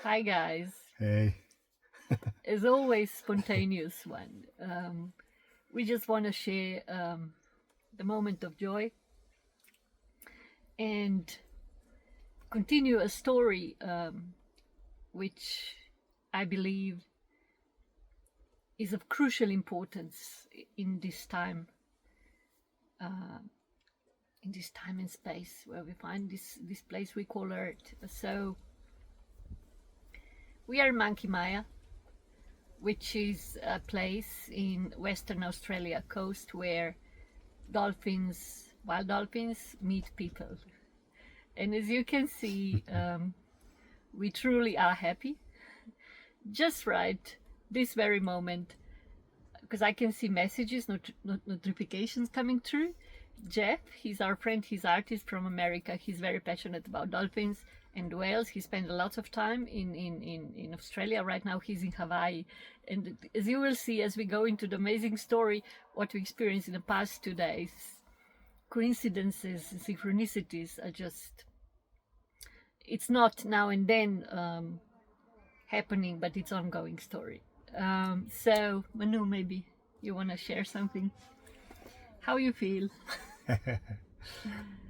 Hi guys. Hey. As always, spontaneous one. We just want to share the moment of joy and continue a story which I believe is of crucial importance in this time and space where we find this place we call Earth. So we are in Monkey Maya, which is a place in Western Australia coast where wild dolphins meet people. And as you can see, we truly are happy. Just right this very moment, because I can see messages, notifications coming through. Jeff, he's our friend, he's artist from America. He's very passionate about dolphins and whales. He spent a lot of time in Australia. Right now he's in Hawaii. And as you will see as we go into the amazing story, what we experienced in the past 2 days, coincidences and synchronicities are just, it's not now and then happening, but it's ongoing story. So Manu, maybe you want to share something, how you feel?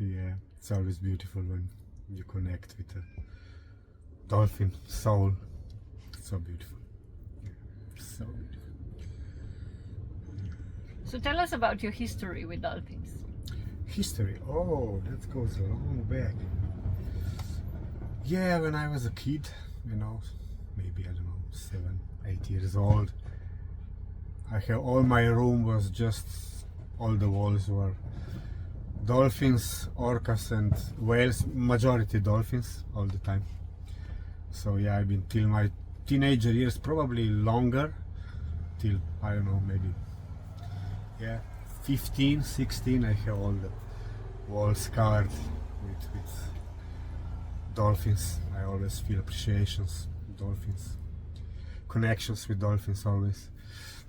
Yeah, it's always beautiful when you connect with a dolphin soul. So beautiful. Yeah, so beautiful. So tell us about your history with dolphins. History? Oh, that goes long back. Yeah, when I was a kid, maybe, I don't know, 7, 8 years old, all my room was just, all the walls were dolphins, orcas and whales, majority dolphins all the time. So yeah, I've been till my teenager years, probably longer, till, I don't know, maybe, yeah, 15, 16, I have all the walls covered with dolphins. I always feel appreciations, dolphins, connections with dolphins always.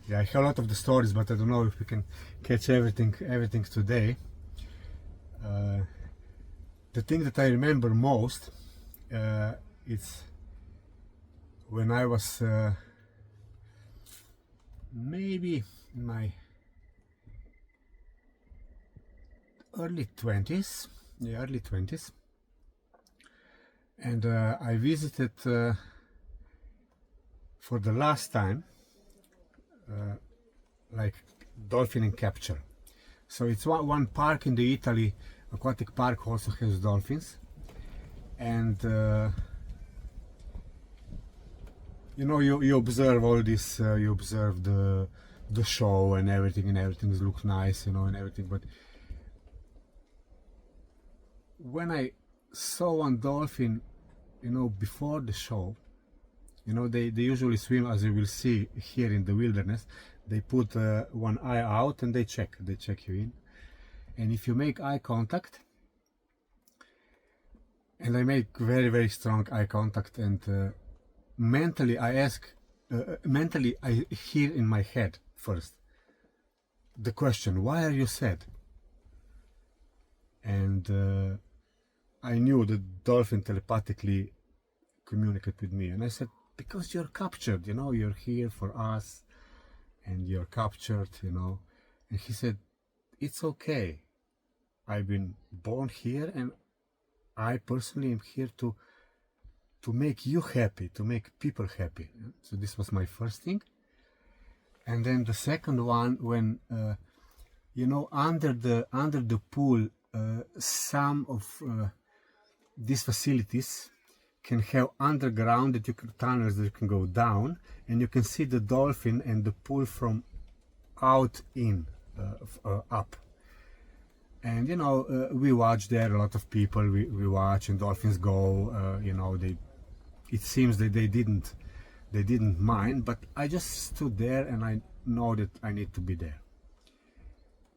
Yeah, I have a lot of the stories, but I don't know if we can catch everything today. The thing that I remember most, it's when I was maybe in my early 20s, and I visited for the last time like dolphin and capture. So it's one park in the Italy, aquatic park, also has dolphins, and you observe all this, you observe the show and everything looks nice, and everything. But when I saw one dolphin, before the show, they usually swim, as you will see here in the wilderness. They put one eye out and they check you in. And if you make eye contact, and I make very, very strong eye contact, and mentally I hear in my head first the question, why are you sad? And I knew the dolphin telepathically communicated with me, and I said, because you're captured, you're here for us and you're captured, And he said, it's okay, I've been born here and I personally am here to make you happy, to make people happy. So this was my first thing. And then the second one, when under the pool, some of these facilities can have underground tunnels that you can go down, and you can see the dolphin and the pool from out in up. And we watch there, a lot of people we watch, and dolphins go, it seems that they didn't mind, but I just stood there and I know that I need to be there.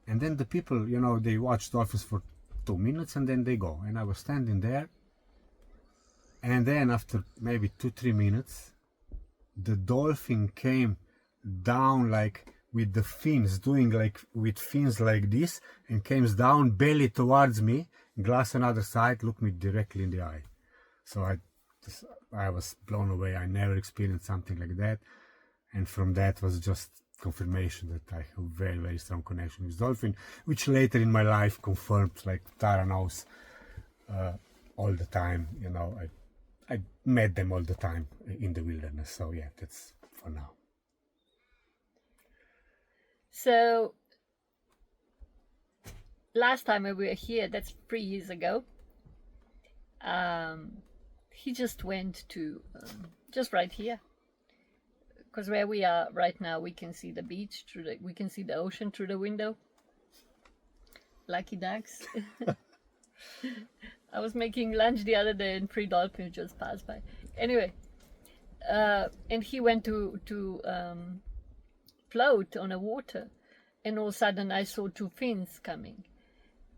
And then the people, they watch dolphins for 2 minutes and then they go, and I was standing there. And then after maybe 2-3 minutes, the dolphin came down like with the fins, doing like with fins like this, and came down belly towards me, glass on other side, looked me directly in the eye. So I was blown away. I never experienced something like that. And from that was just confirmation that I have a very, very strong connection with dolphin, which later in my life confirmed, like Tara knows, all the time. You know, I met them all the time in the wilderness. So yeah, that's for now. So last time we were here, that's 3 years ago, he just went to just right here, because where we are right now, we can see the beach we can see the ocean through the window. Lucky ducks. I was making lunch the other day and 3 dolphins just passed by. Anyway, and he went to float on the water, and all of a sudden I saw 2 fins coming,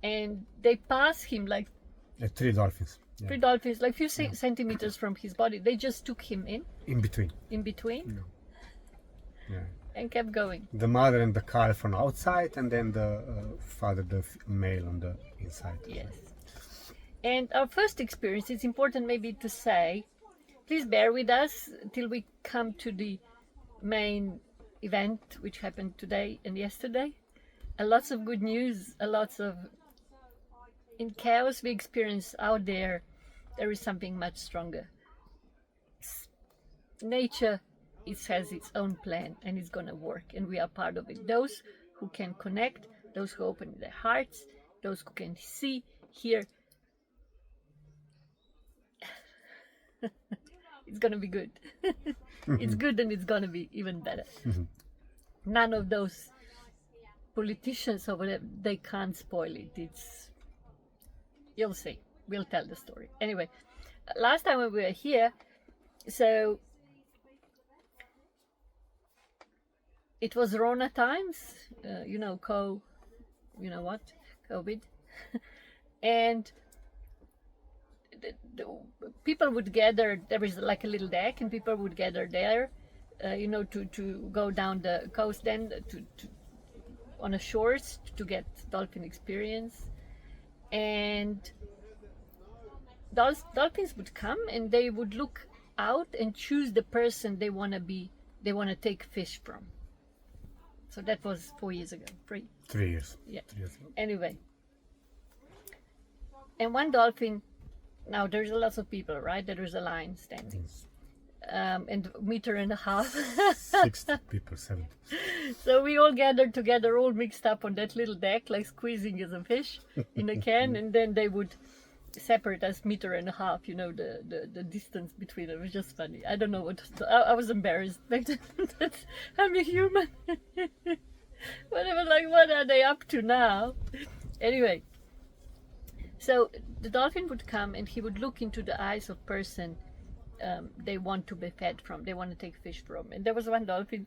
and they passed him like 3 dolphins. Yeah. 3 dolphins, like few centimeters from his body. They just took him In between. in Yeah. and kept going. The mother and the calf on outside, and then the father, the male on the inside. Yes. And our first experience, it's important maybe to say, please bear with us till we come to the main event, which happened today and yesterday. Lots of good news, in chaos we experience out there is something much stronger. Nature, it has its own plan, and it's going to work, and we are part of it. Those who can connect, those who open their hearts, those who can see, hear, it's going to be good. It's good, and it's going to be even better. None of those politicians over there, they can't spoil it. You'll see. We'll tell the story. Anyway, last time when we were here, so it was Rona times, COVID. And the people would gather, there was like a little deck, and people would gather there, to go down the coast then to on the shores to get dolphin experience. And dolphins would come, and they would look out and choose the person they want to take fish from. So that was 4 years ago. 3 years. Yeah. 3 years ago. Anyway, and one dolphin, now there's a lot of people, right? There is a line standing, and a meter and a half. 60 people, 70. So we all gathered together, all mixed up on that little deck, like squeezing as a fish in a can, and then they would separate us meter and a half, the distance between them. It was just funny. I don't know what I was embarrassed. Like, I'm a human. Whatever, like, what are they up to now? Anyway, so the dolphin would come, and he would look into the eyes of person they want to be fed from, they want to take fish from. And there was one dolphin,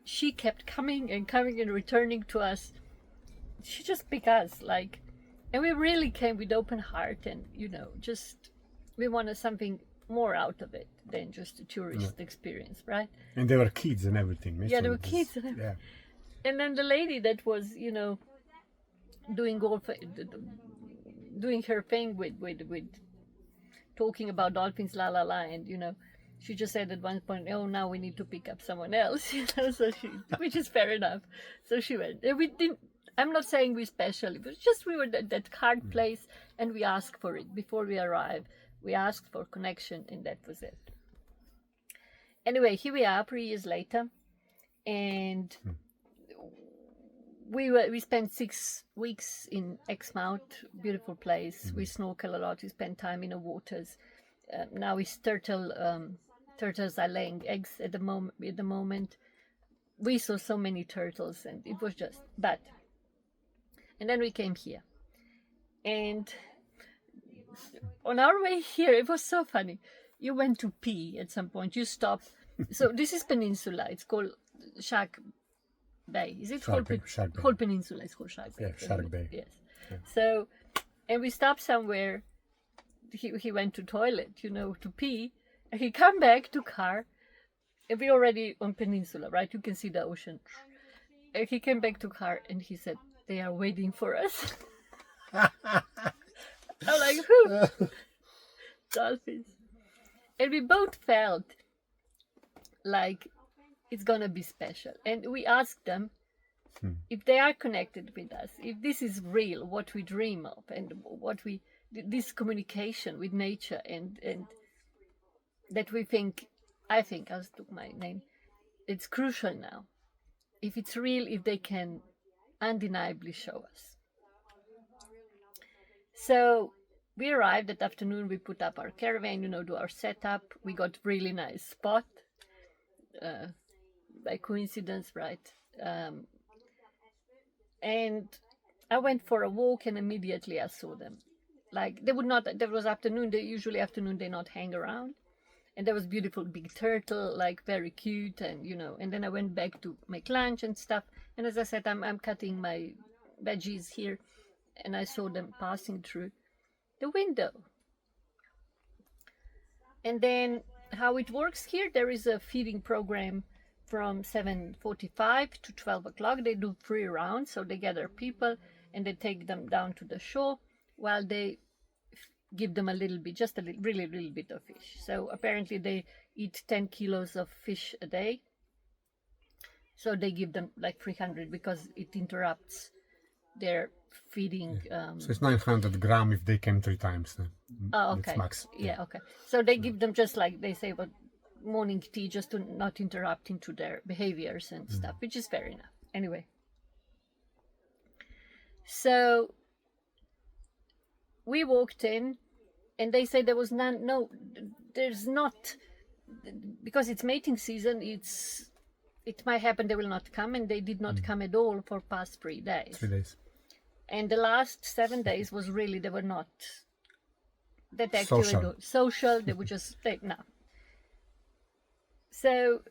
she kept coming and returning to us. She just picked us, like, and we really came with open heart, and just we wanted something more out of it than just a tourist experience, right? And they were kids and everything. Yeah, they were kids and everything. Yeah. And then the lady that was doing her thing with talking about dolphins, la la la, and she just said at one point, "Oh, now we need to pick up someone else," so which is fair enough. So she went. And we didn't. I'm not saying we special, but just we were at that hard place, and we asked for it before we arrived. We asked for connection, and that was it. Anyway, here we are 3 years later, and we spent 6 weeks in Exmouth, beautiful place. We snorkel a lot. We spend time in the waters. Now it's turtles are laying eggs at the moment. We saw so many turtles, and it was just bad. And then we came here, and on our way here, it was so funny. You went to pee at some point. You stopped. So this is peninsula. It's called Shark Bay. Is it Shark Bay? Whole peninsula is called Shark Bay. Yeah, Shark Bay. Yes. Yeah. So, and we stopped somewhere. He went to toilet, to pee. And he come back to car. And we already on peninsula, right? You can see the ocean. And he came back to car, and he said, "They are waiting for us." I'm like, who? Dolphins. And we both felt like it's gonna be special. And we asked them if they are connected with us, if this is real, what we dream of, and what we, this communication with nature, and that we think, I think, I took my name, it's crucial now. If it's real, if they can undeniably show us. So we arrived that afternoon, we put up our caravan, do our setup. We got really nice spot, by coincidence, right? And I went for a walk, and immediately I saw them. Like, they would not, there was afternoon, usually afternoon they not hang around. And there was beautiful big turtle, like very cute, and and then I went back to make lunch and stuff. And as I said, I'm cutting my veggies here, and I saw them passing through the window. And then how it works here, there is a feeding program from 7:45 to 12 o'clock. They do 3 rounds, so they gather people and they take them down to the shore while they give them a little bit, just a little, really little bit of fish. So apparently they eat 10 kilos of fish a day. So they give them like 300 because it interrupts their feeding. So it's 900 grams if they came 3 times. Oh, okay. It's max. Yeah, okay. So they give them just like they say, but morning tea, just to not interrupt into their behaviors and stuff, which is fair enough. Anyway. So we walked in, and they said there was none. No, there's not, because it's mating season. It might happen they will not come, and they did not come at all for past 3 days. 3 days. And the last 7 days was really, they were not that active. Social. They would just no. So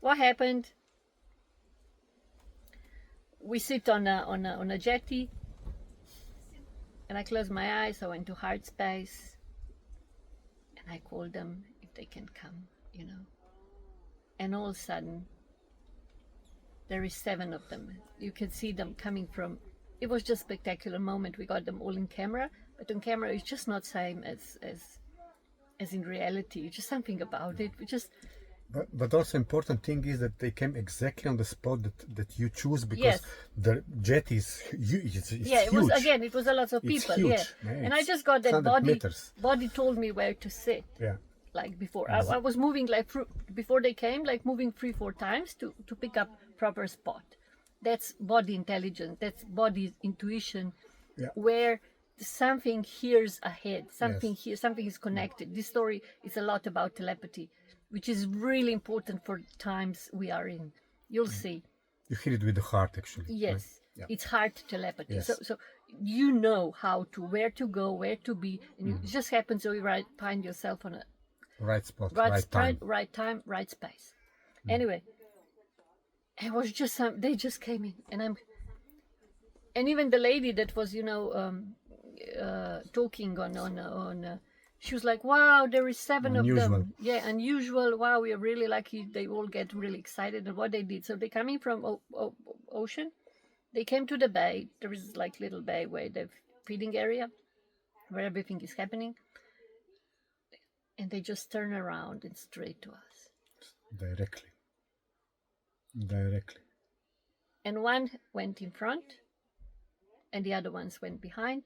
what happened? We sit on a jetty. And I closed my eyes, I went to heart space, and I called them if they can come, And all of a sudden, there is 7 of them. You can see them coming from, it was just a spectacular moment. We got them all in camera, but on camera it's just not same as in reality. Just something about it. We just. But also important thing is that they came exactly on the spot that you choose, because yes. the jet is huge. It's yeah, it huge. it was a lot of people. Huge. Yeah, and I just got that body. Meters. Body told me where to sit. Yeah. Like before, I was moving like before they came, like moving 3-4 times to pick up proper spot. That's body intelligence. That's body intuition, where something hears ahead. Something here. Something is connected. This story is a lot about telepathy, which is really important for times we are in. You'll see. You hear it with the heart, actually. Yes, right? Yeah. It's heart telepathy. Yes. So you know how to, where to go, where to be, and it just happens so you find yourself on a right spot, right time, right space. Anyway, it was just they just came in, and even the lady that was talking on. She was like, wow, there is 7 unusual. of them. Yeah, unusual. Wow, we are really lucky. They all get really excited at what they did. So they're coming from ocean. They came to the bay. There is like little bay where the feeding area, where everything is happening. And they just turn around and straight to us. Directly. And one went in front, and the other ones went behind.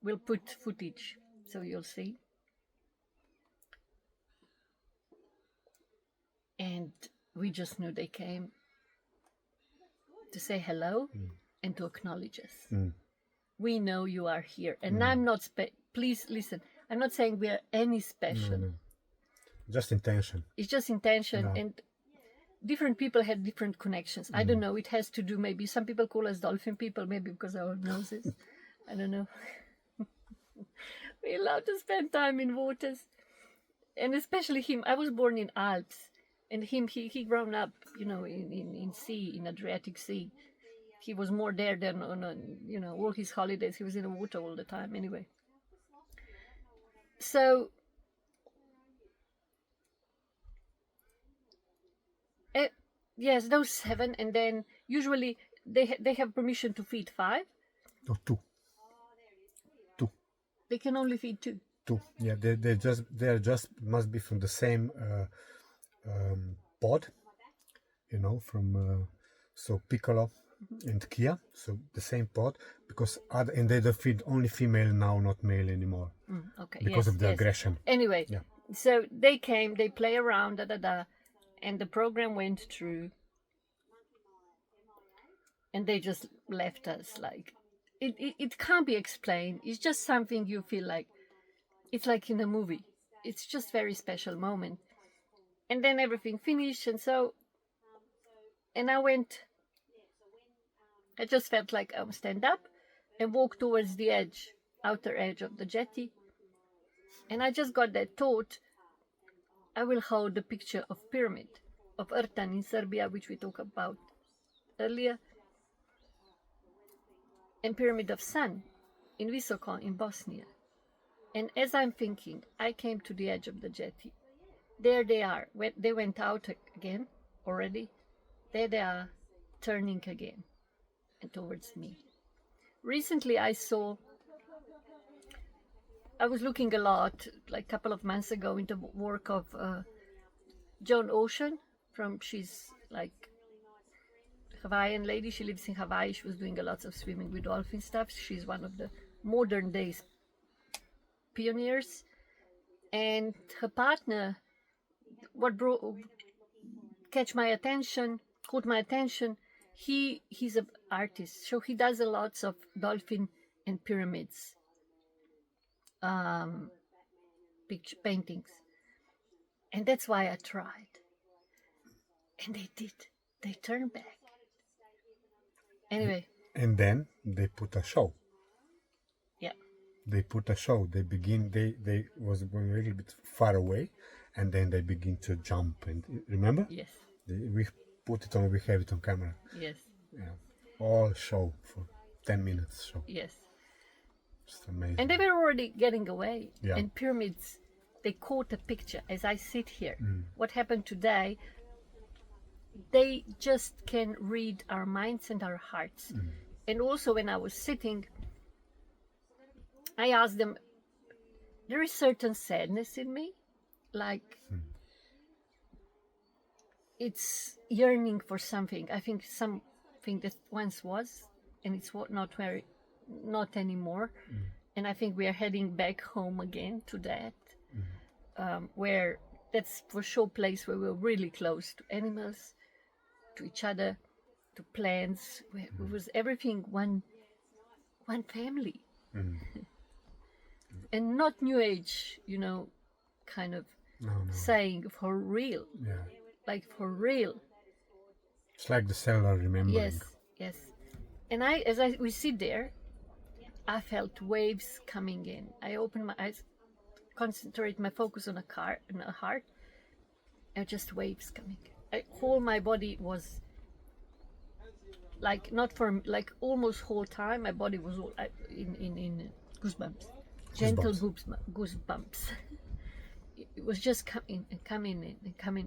We'll put footage, so you'll see. And we just knew they came to say hello and to acknowledge us. We know you are here. And I'm not, please listen, I'm not saying we are any special. No. Just intention. It's just intention. And different people had different connections. I don't know. It has to do, maybe some people call us dolphin people, maybe because our noses. I don't know. We love to spend time in waters, and especially him. I was born in Alps, and him, he grown up, in sea, in Adriatic Sea. He was more there than on, all his holidays. He was in the water all the time. Anyway, so yes, those 7, and then usually they have permission to feed 5. No, 2. They can only feed 2. Two. Yeah, they're just must be from the same pod, you know, from so Piccolo and Kia, so the same pod, because and they feed only female now, not male anymore, Okay. because yes, of the yes. aggression. Anyway, Yeah. so they came, they play around, and the program went through, and they just left us like it can't be explained. It's just something you feel like it's like in a movie. It's just very special moment. And then everything finished, and I just felt like I would stand up and walk towards the outer edge of the jetty. And I just got that thought, I will hold the picture of pyramid of Ertan in Serbia, which we talked about earlier, and pyramid of Sun in Visoko in Bosnia. And as I'm thinking, I came to the edge of the jetty. There they are. They went out again already. There they are, turning again and towards me. Recently I was looking a lot, like a couple of months ago, into work of Joan Ocean. She's like Hawaiian lady. She lives in Hawaii. She was doing a lot of swimming with dolphin stuff. She's one of the modern days pioneers. And her partner, caught my attention, he's an artist. So he does a lots of dolphin and pyramids picture paintings. And that's why I tried. And they did. They turned back. Anyway. And then they put a show. Yeah. They put a show. They was going a little bit far away, and then they begin to jump. And remember? Yes. We put it on. We have it on camera. Yes. Yeah. All show for 10 minutes show. Yes. Just amazing. And they were already getting away. Yeah. And pyramids, they caught a picture as I sit here. What happened today, they just can read our minds and our hearts. And also when I was sitting, I asked them, there is certain sadness in me, like it's yearning for something. I think something that once was, and it's not anymore. And I think we are heading back home again to that, where that's for sure place where we're really close to animals, to each other, to plants, where it was everything one family. And not new age, kind of saying for real. Yeah. Like for real. It's like the cellular remembering. Yes. And we sit there, I felt waves coming in. I opened my eyes, concentrate my focus on a heart, and just waves coming. Whole my body was like almost whole time. My body was all in goosebumps, gentle goosebumps. It was just coming.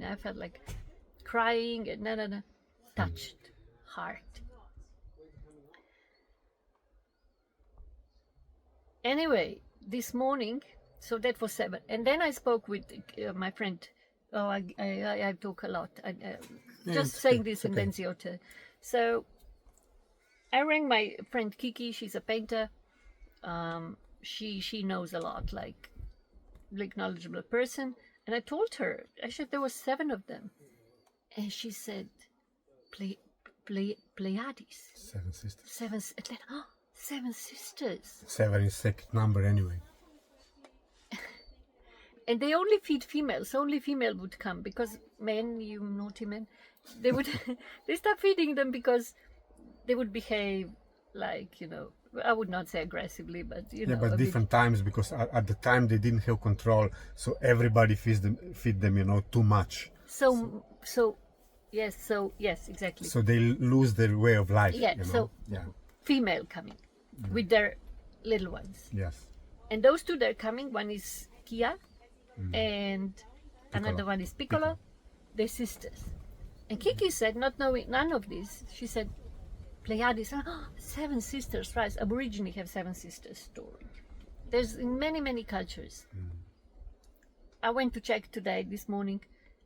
I felt like crying and touched heart. Anyway, this morning, so that was 7, and then I spoke with my friend. Oh, I talk a lot. Just saying this and then the other. So I rang my friend Kiki. She's a painter. She knows a lot, like knowledgeable person. And I told her, I said there were 7 of them, and she said, Pleiades. 7 sisters. 7. 7 sisters. 7 is second number anyway. And they only feed females. Only female would come because men, you naughty men, they would they start feeding them because they would behave like, I would not say aggressively, but but different times, because at the time they didn't have control, so everybody feed them, too much. Yes, exactly. So they lose their way of life. Yeah. Female coming with their little ones. Yes. And those 2 they're coming. One is Kia, and another one is Piccolo. They're sisters. And Kiki said, not knowing none of this, she said, Pleiades, 7 sisters, right? Aborigines have 7 sisters story. There's in many cultures. I went to check today, this morning,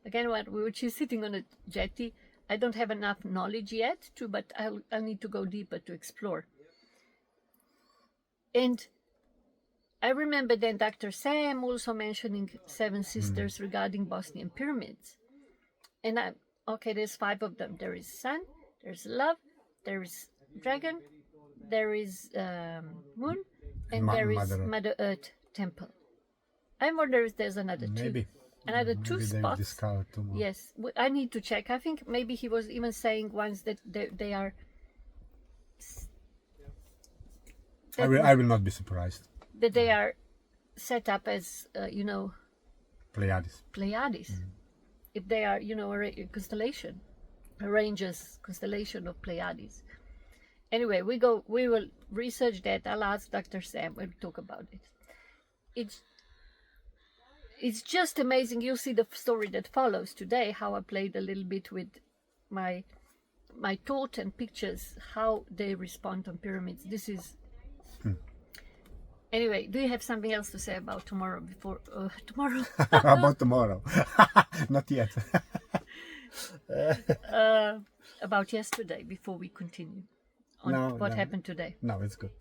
again, which is sitting on a jetty. I don't have enough knowledge yet but I'll need to go deeper to explore. And I remember then Dr. Sam also mentioning Seven Sisters regarding Bosnian pyramids. And okay, there's 5 of them. There is sun, there's love, there is dragon, there is moon, and there is Mother Earth temple. I wonder if there's another Maybe. Another Maybe 2 spots. Discovered two more. Yes, I need to check. I think maybe he was even saying once that they are. I will not be surprised. That they are set up as Pleiades. If they are a constellation, constellation of Pleiades. Anyway, we will research that. I'll ask Dr. Sam. We'll talk about it. It's just amazing. You'll see the story that follows today, how I played a little bit with my thought and pictures, how they respond on pyramids. This is... Anyway, do you have something else to say about tomorrow before... tomorrow? About tomorrow. Not yet. About yesterday, before we continue on what happened today. No, it's good.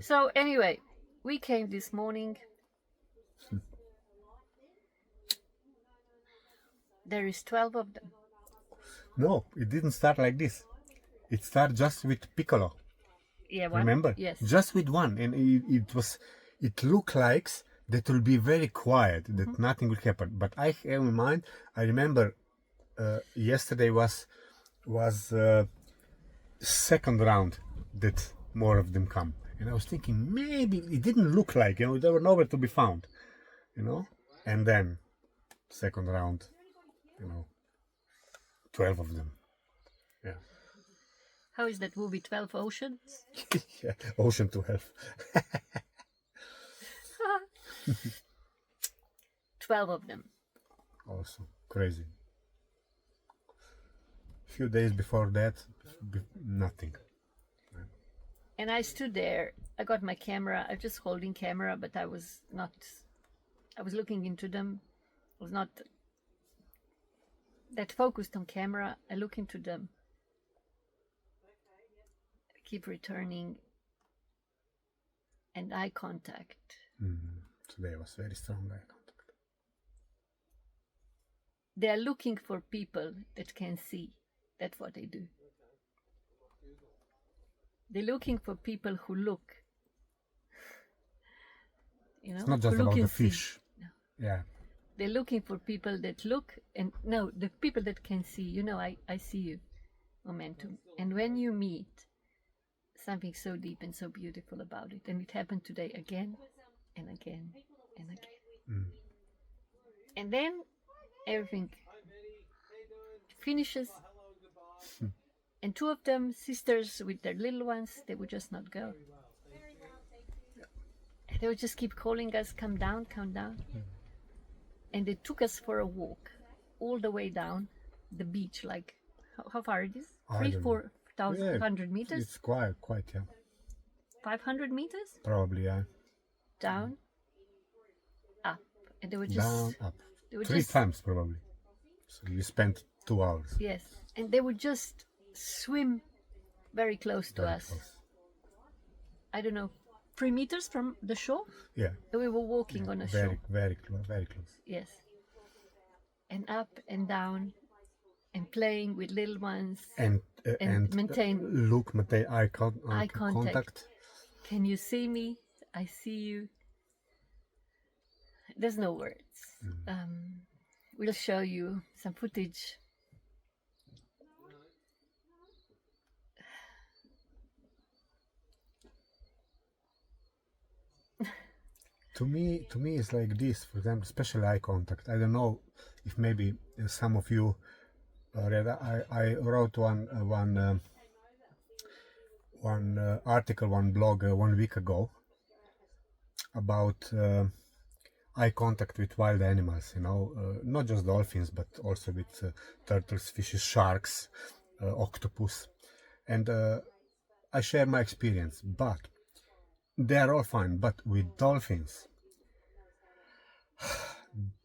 So anyway, we came this morning. There is 12 of them. No, it didn't start like this. It started just with Piccolo. Yeah, one. Remember? Yes. Just with one, and it looked like that will be very quiet, that nothing will happen. But I have in mind, I remember yesterday was second round that more of them come, and I was thinking maybe it didn't look like, they were nowhere to be found, and then second round, 12 of them. Yeah. How is that movie, 12 Oceans? Yeah, Ocean 12. 12 of them. Also crazy. Few days before that, nothing. And I stood there. I got my camera. I was just holding camera, but I was looking into them. I was not that focused on camera. I look into them. I keep returning. And eye contact. Today was very strong eye contact. They are looking for people that can see. That's what they do. They're looking for people who look. It's not just about the fish. No. Yeah. They're looking for people that look, and no, the people that can see. I see you. Momentum. And when you meet, something so deep and so beautiful about it. And it happened today again and again and again. And then everything finishes. And 2 of them, sisters with their little ones, they would just not go. They would just keep calling us, come down, come down. And they took us for a walk all the way down the beach. Like, how far it is? 3,000-4,000 meters? It's quite, yeah. 500 meters? Probably, yeah. Down, up. And they were just... Down, up. They were 3 times, probably. So you spent 2 hours. Yes. And they would just swim very close to us. Close. I don't know, 3 meters from the shore? Yeah. We were walking on a shore. Very close, very close. Yes. And up and down and playing with little ones. And maintain eye contact. Can you see me? I see you. There's no words. We'll show you some footage. To me, it's like this. For example, especially eye contact. I don't know if maybe some of you read. I wrote one article, one blog 1 week ago about eye contact with wild animals. Not just dolphins, but also with turtles, fishes, sharks, octopus, and I share my experience. But they are all fine. But with dolphins,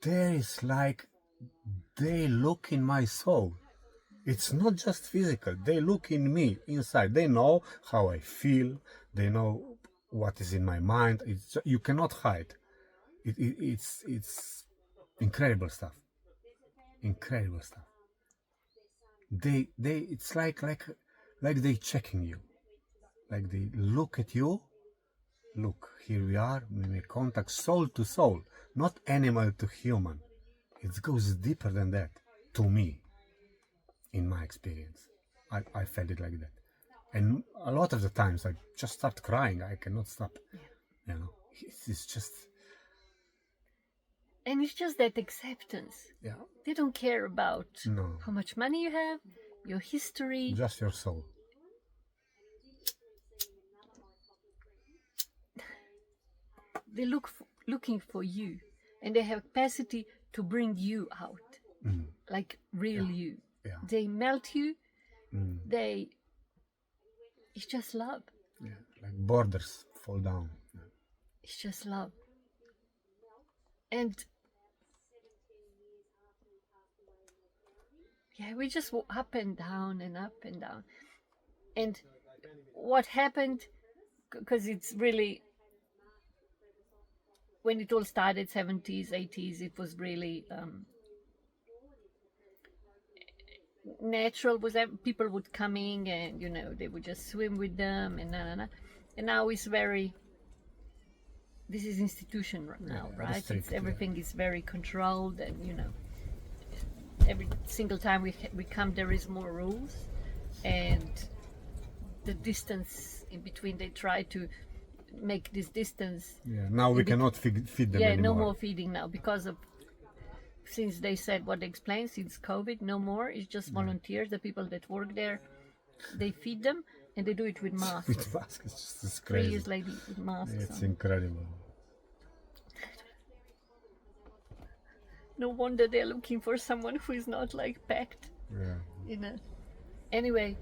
there is like they look in my soul. It's not just physical. They look in me inside. They know how I feel. They know what is in my mind. You cannot hide. It's incredible stuff. Incredible stuff. They it's like they checking you. Like they look at you. Look, here we are. We make contact soul to soul, not animal to human. It goes deeper than that. To me, in my experience, I felt it like that. And a lot of the times I just start crying. I cannot stop. You know, it's just. And it's just that acceptance. Yeah. They don't care about No. how much money you have, your history. Just your soul. They looking for you, and they have capacity to bring you out, like real you. Yeah. They melt you. It's just love. Yeah. Like borders fall down. Yeah. It's just love. And yeah, we just go up and down and up and down. And what happened, because it's really, when it all started, 70s, 80s, it was really natural. Was that people would coming and, you know, they would just swim with them and And now it's very, this is institution right now, right? Strict, everything is very controlled, and, you know, every single time we come, there is more rules, and the distance in between, they try to make this distance. Yeah. Now we cannot feed them Yeah, anymore. no more feeding now because of, since they said what they explained, since COVID, no more. It's just volunteers, the people that work there, they feed them, and they do it with masks. With masks, it's just 3 crazy. years later with masks It's on. incredible. No wonder they're looking for someone who is not like packed, Yeah. you know. Anyway,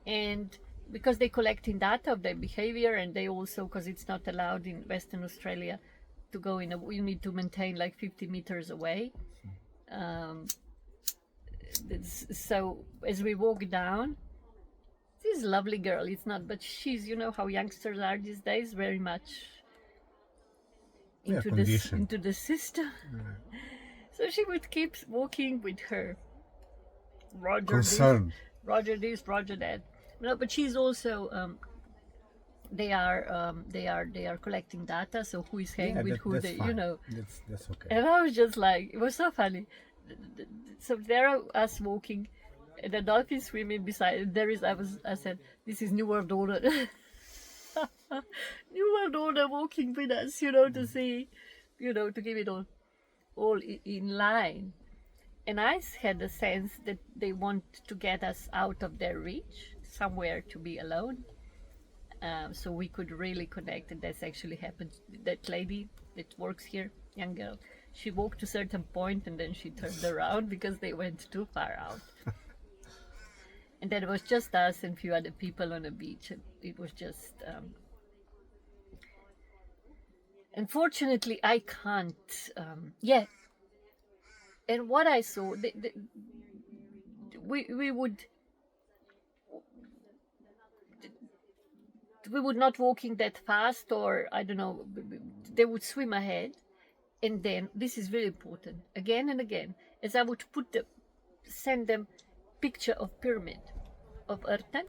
and because they collecting data of their behavior, and they also, because it's not allowed in Western Australia to go in, you need to maintain like 50 meters away. So as we walk down, this lovely girl, it's not, but she's, you know how youngsters are these days, very much into the system. So she would keep walking with her Roger Concerned. this, Roger that. No, but she's also they are collecting data, so who is hanging with who, that's they, fine. you know. That's okay. And I was just like, it was so funny. So there are us walking, and the dolphin swimming beside. I said, this is New World Order. New World Order walking with us, you know, to see, you know, to give it all in line. And I had the sense that they want to get us out of their reach, somewhere to be alone, so we could really connect. And that's actually happened. That lady that works here, young girl, she walked to a certain point and then she turned around because they went too far out. And then it was just us and a few other people on the beach. And it was just... Unfortunately, I can't... And what I saw, we would not walking that fast, or I don't know, they would swim ahead. And then, this is very important, again and again, as I would send them picture of pyramid, of Ertan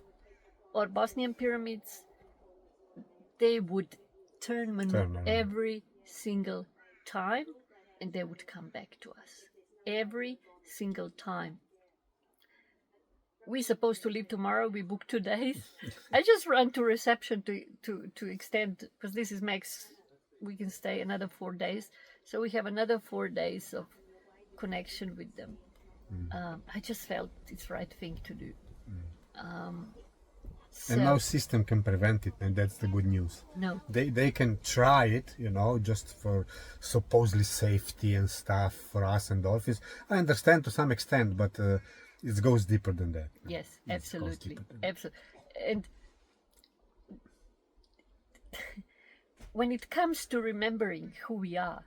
or Bosnian pyramids, they would turn around. every single time, and they would come back to us. Every single time. We're supposed to leave tomorrow, we booked 2 days. I just ran to reception to extend, because this is max, we can stay another 4 days. So we have another 4 days of connection with them. I just felt it's the right thing to do. And no system can prevent it, and that's the good news. No. They can try it, you know, just for supposedly safety and stuff for us and dolphins. I understand to some extent, but it goes deeper than that. Yes, absolutely. Absolutely. And when it comes to remembering who we are,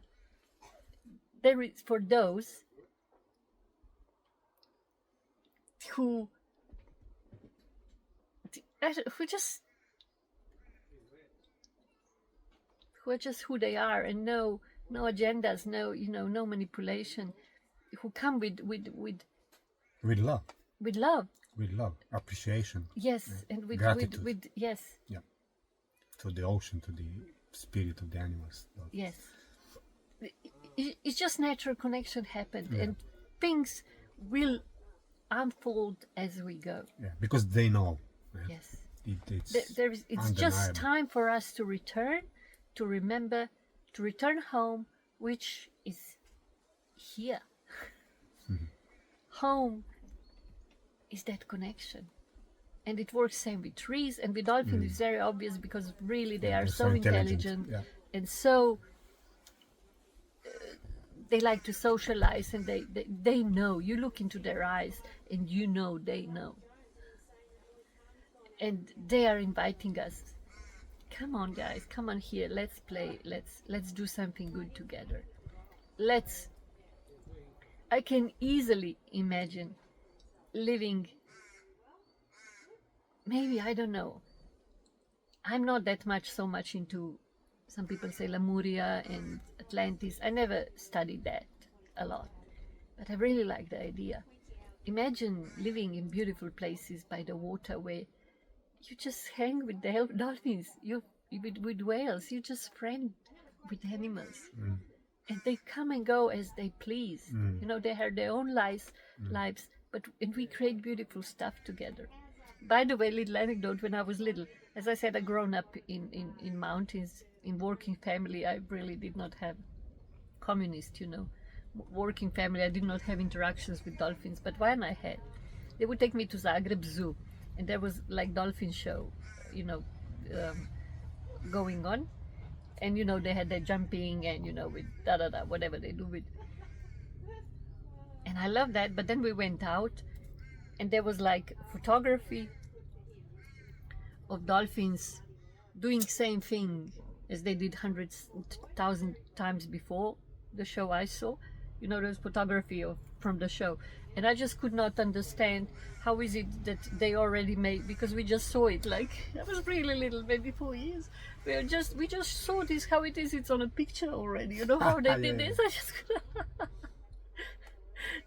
there is, for those who just who are just who they are, and no agendas, no manipulation, who come with love, with love, appreciation. yes, Yeah. and Gratitude. with yes, Yeah, to the ocean, to the spirit of the animals. yes. It's just natural connection happened, Yeah. and things will unfold as we go. Yeah, because they know. Yeah. Yes. It's just time for us to return, to remember, to return home, which is here. Home is that connection. And it works same with trees, and with dolphins it's very obvious, because really they are they're so intelligent, Yeah. and so they like to socialize, and they know. You look into their eyes and you know they know. And they are inviting us. Come on, guys, come on here. Let's play. Let's do something good together. I can easily imagine living, maybe, I don't know. I'm not that so much into, some people say Lemuria and Atlantis. I never studied that a lot, but I really like the idea. Imagine living in beautiful places by the water, where you just hang with the dolphins, with whales, you just friend with animals. And they come and go as they please. They have their own lives, and we create beautiful stuff together. By the way, little anecdote, when I was little, as I said, I grown up in mountains, in working family. I really did not have communist, working family. I did not have interactions with dolphins, but when I had, they would take me to Zagreb Zoo, and there was like dolphin show, going on. And they had their jumping, and with whatever they do with, and I love that. But then we went out, and there was like photography of dolphins doing same thing as they did hundreds, thousand times before the show I saw. There's photography from the show, and I just could not understand how is it that they already made, because we just saw it. Like, I was really little, maybe 4 years. We just saw this, how it is. It's on a picture already. How they did this. I just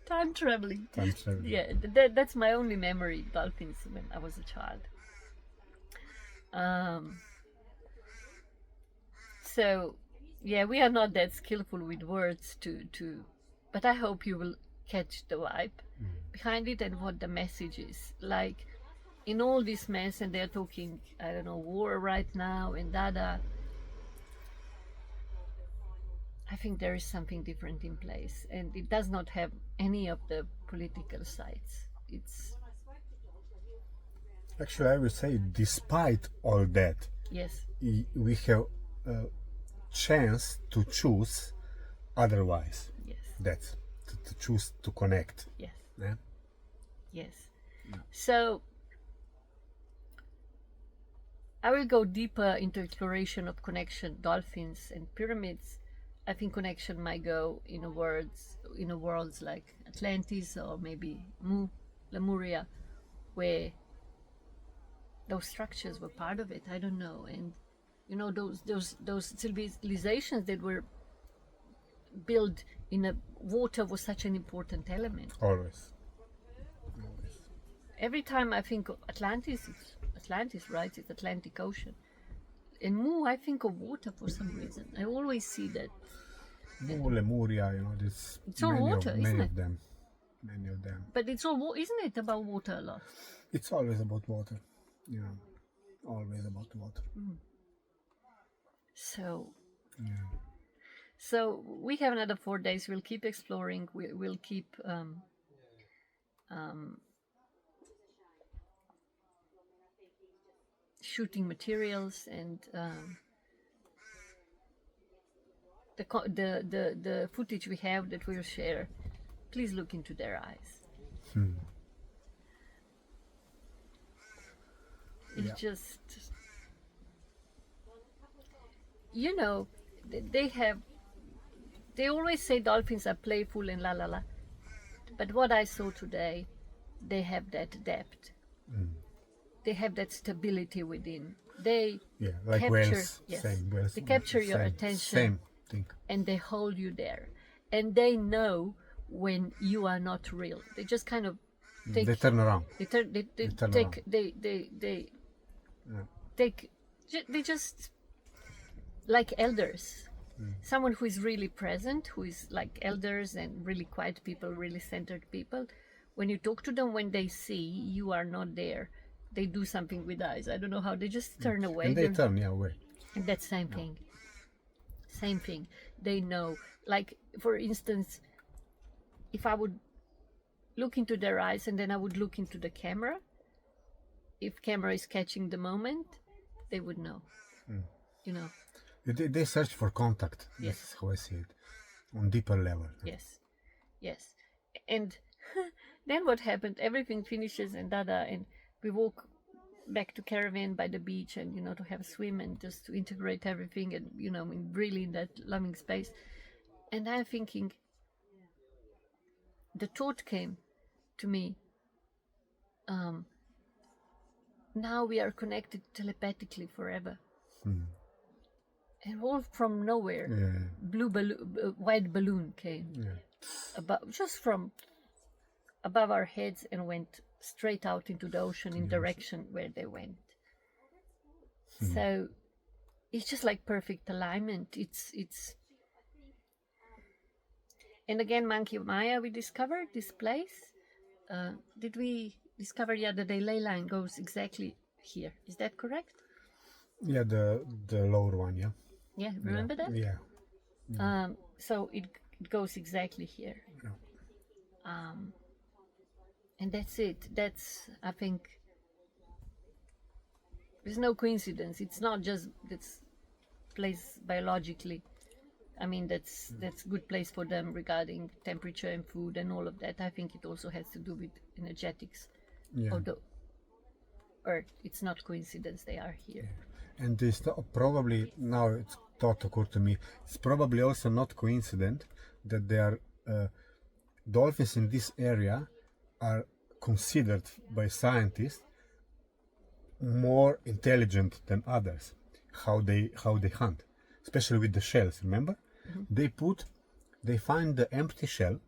time traveling. Yeah, that's my only memory, dolphins, when I was a child. So, yeah, we are not that skillful with words but I hope you will catch the vibe behind it, and what the message is. Like, in all this mess, and they're talking, I don't know, war right now and I think there is something different in place, and it does not have any of the political sides. It's actually, I would say, despite all that, yes, we have a chance to choose otherwise. Yes. That's to choose to connect. Yes. Yeah? Yes. Yeah. So I will go deeper into exploration of connection, dolphins and pyramids. I think connection might go in worlds like Atlantis, or maybe Lemuria, where those structures were part of it. I don't know. And those civilizations that were built in a water was such an important element. Always. Every time I think of Atlantis, it's Atlantis, right? It's Atlantic Ocean. And Mu, I think of water for some reason. I always see that. Mu, Lemuria, it's all water, isn't many it? of them. Many of them. But it's all, isn't it about water a lot? It's always about water. Always about water. So. Yeah. So we have another 4 days. We'll keep exploring. We'll keep shooting materials, and the footage we have that we'll share. Please look into their eyes. It's just you know, they always say dolphins are playful and la la la. But what I saw today, they have that depth. They have that stability within. They like capture, whales, yes, same whales. they capture your Same, attention, same thing. and they hold you there, and they know when you are not real. They just kind of take. They turn around. They turn. They turn take. around. They take. They just like elders. Someone who is really present, who is like elders and really quiet people, really centered people. When you talk to them, when they see you are not there, they do something with eyes. I don't know how. They just turn away. And they turn away. And that's same thing. Same thing. They know. Like, for instance, if I would look into their eyes and then I would look into the camera, if camera is catching the moment, they would know. You know. They search for contact. Yes. That's how I see it. On deeper level. Yes. Yes. And then what happened? Everything finishes and and we walk back to caravan by the beach and, to have a swim and just to integrate everything and, really in that loving space. And I'm thinking, the thought came to me, now we are connected telepathically forever. And all from nowhere, white balloon came, just from above our heads and went straight out into the ocean in direction where they went. So it's just like perfect alignment. It's and again, Monkey Maya, we discovered this place. Did we discover the ley line goes exactly here? Is that correct? Yeah, the lower one, yeah. Yeah, remember that? Yeah. So it goes exactly here. And that's it. That's, I think, there's no coincidence. It's not just this place biologically. I mean, that's good place for them regarding temperature and food and all of that. I think it also has to do with energetics of the Earth. It's not coincidence they are here. And this probably, now it's thought occurred to me, it's probably also not coincident that there are dolphins in this area are considered by scientists more intelligent than others. How they hunt, especially with the shells. Remember, they find the empty shell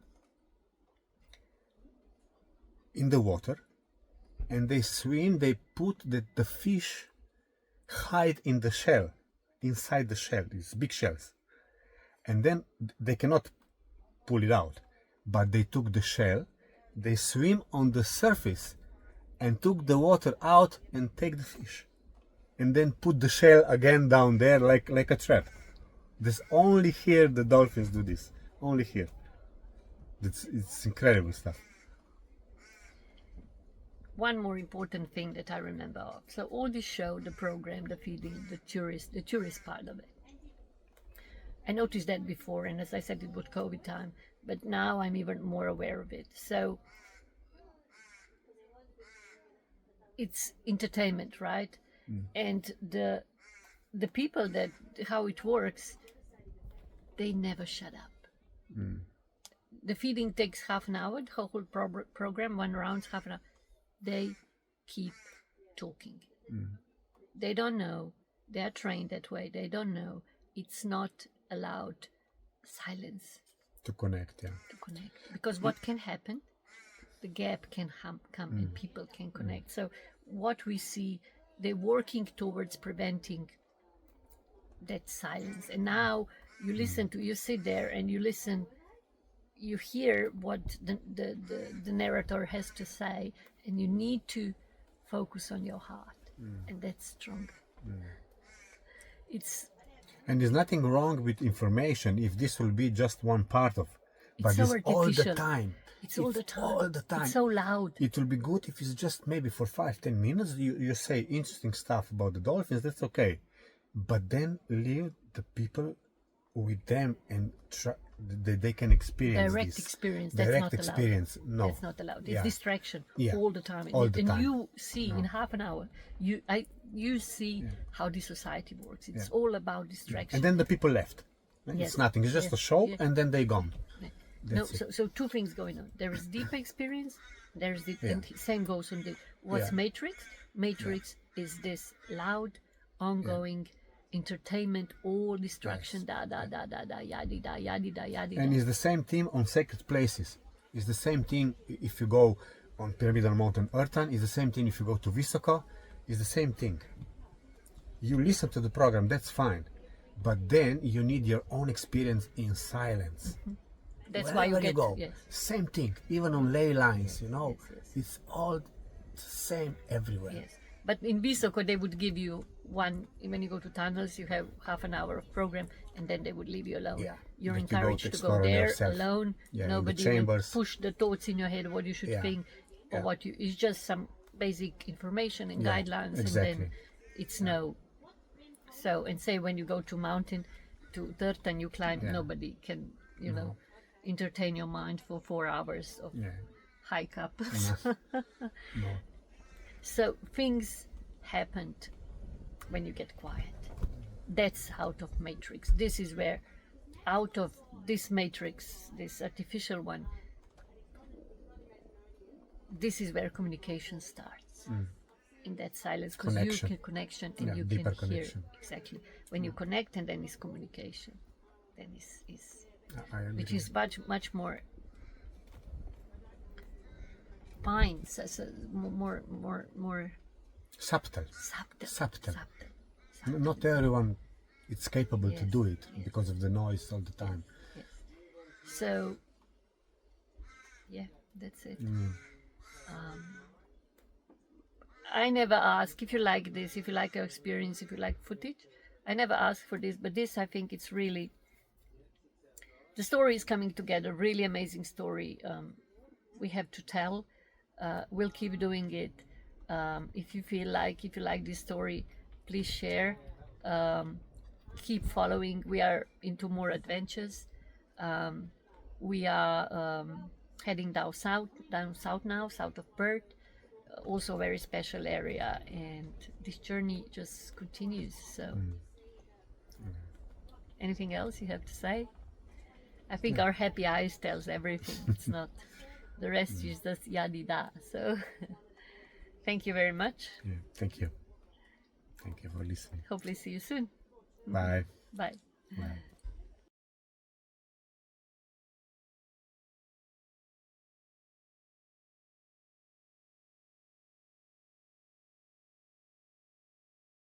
in the water, and they swim. They put the fish hide in the shell, inside the shell, these big shells, and then they cannot pull it out, but they took the shell, they swim on the surface and took the water out and take the fish, and then put the shell again down there like a trap. This only here the dolphins do this, only here. It's incredible stuff. One more important thing that I remember of. So all this show, the program, the feeding, the tourist part of it. I noticed that before, and as I said, it was COVID time, but now I'm even more aware of it. So it's entertainment, right? And the people that, how it works, they never shut up. The feeding takes half an hour, the whole program, one round, half an hour. They keep talking. They don't know. They are trained that way. They don't know. It's not allowed silence. To connect, yeah. To connect. Because what can happen? The gap can come and people can connect. So what we see, they're working towards preventing that silence. And now you sit there and you listen, you hear what the narrator has to say, and you need to focus on your heart, and that's stronger. And there's nothing wrong with information if this will be just one part of, but so it's all the artificial. time. It's all the time. All the time. It's so loud. It will be good if it's just maybe for 5-10 minutes. You say interesting stuff about the dolphins. That's okay, but then leave the people with them and they can experience Direct this. experience. Direct That's not experience. allowed. No, That's not allowed. It's distraction Yeah. all the time. All the and time. you see in half an hour, you see how the society works. It's all about distraction. And then the people left. Yes. It's nothing. It's just a show, and then they gone. No, so two things going on. There is deep experience. There's the and same goes on the what's Matrix. Matrix is this loud, ongoing entertainment, all distraction, da da da da da, yadi da yadi da yadi. And it's the same theme on sacred places. It's the same thing if you go on Pyramidal Mountain Earthan. It's the same thing if you go to Visoko. It's the same thing. You listen to the program, that's fine, but then you need your own experience in silence. That's Wherever why you get go. Same thing, even on ley lines, you know, it's all the same everywhere. Yes, but in Visoko they would give you one. When you go to tunnels, you have half an hour of program, and then they would leave you alone. Yeah. You're That you go encouraged to to explore go there yourself. alone. Yeah, Nobody in the will chambers. push the thoughts in your head what you should think or what you. It's just some basic information and guidelines, and then it's no. So and say when you go to mountain, to dirt and you climb, nobody can entertain your mind for 4 hours of hike up. No. So things happened when you get quiet. That's out of matrix. This is where, out of this matrix, this artificial one, this is where communication starts. In that silence, because you can connection and you can hear connection. exactly when you connect, and then is communication. Then is I agree. which is much more fine, more subtle. subtle. Not everyone is capable to do it because of the noise all the time. Yes. So yeah, that's it. I never ask if you like this, if you like our experience, if you like footage. I never ask for this, but this, I think it's really, the story is coming together, really amazing story. We have to tell. We'll keep doing it. If you like this story, please share. Keep following. We are into more adventures. We are heading down south now, south of Perth. Also a very special area, and this journey just continues. So anything else you have to say? I think our happy eyes tells everything. It's not the rest is just yadi da. So thank you very much. Thank you for listening. Hopefully see you soon. Bye. Bye. Bye.